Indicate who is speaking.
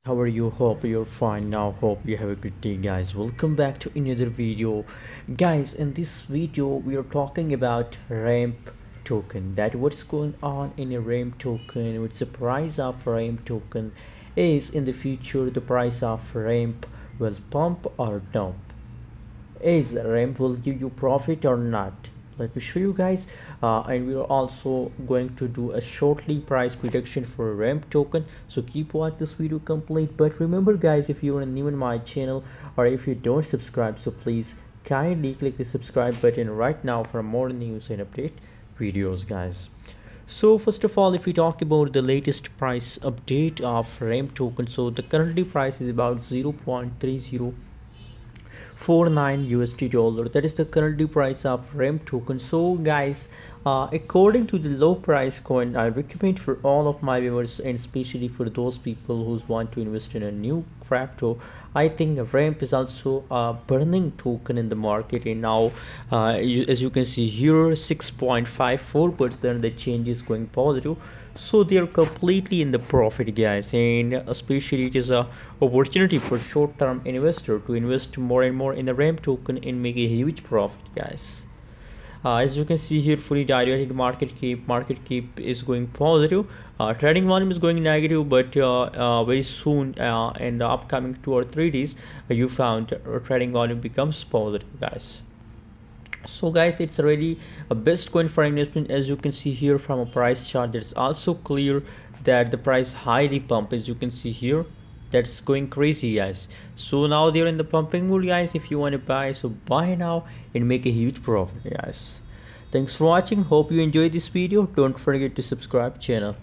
Speaker 1: How are you? Hope you're fine now. Hope you have a good day, guys. Welcome back to another video. Guys, in this video we are talking about ramp token, that what's going on in a ramp token, what's the price of ramp token, is in the future the price of ramp will pump or dump, is ramp will give you profit or not. Let me show you guys, and we are also going to do a shortly price prediction for a ramp token, so keep watch this video complete. But remember guys, if you are new in my channel or if you don't subscribe, so please kindly click the subscribe button right now for more news and update videos, guys. So first of all, if we talk about the latest price update of ramp token, so the currently price is about 0.3049 USD dollar. That is the currently price of ramp token. So guys, according to the low price coin, I recommend for all of my viewers and especially for those people who want to invest in a new crypto, I think ramp is also a burning token in the market. And now as you can see here, 6.54% the change is going positive, so they are completely in the profit, guys. And especially it is a opportunity for short-term investor to invest more and more in the ramp token and make a huge profit, guys. As you can see here, fully diluted market cap is going positive. Trading volume is going negative, but very soon in the upcoming 2 or 3 days, you found trading volume becomes positive, guys. So guys, it's really a best coin for investment. As you can see here from a price chart, it's also clear that the price highly pump. As you can see here, that's going crazy, guys. So now they're in the pumping mood, guys. If you want to buy, so buy now and make a huge profit, guys. Thanks for watching. Hope you enjoyed this video. Don't forget to subscribe channel.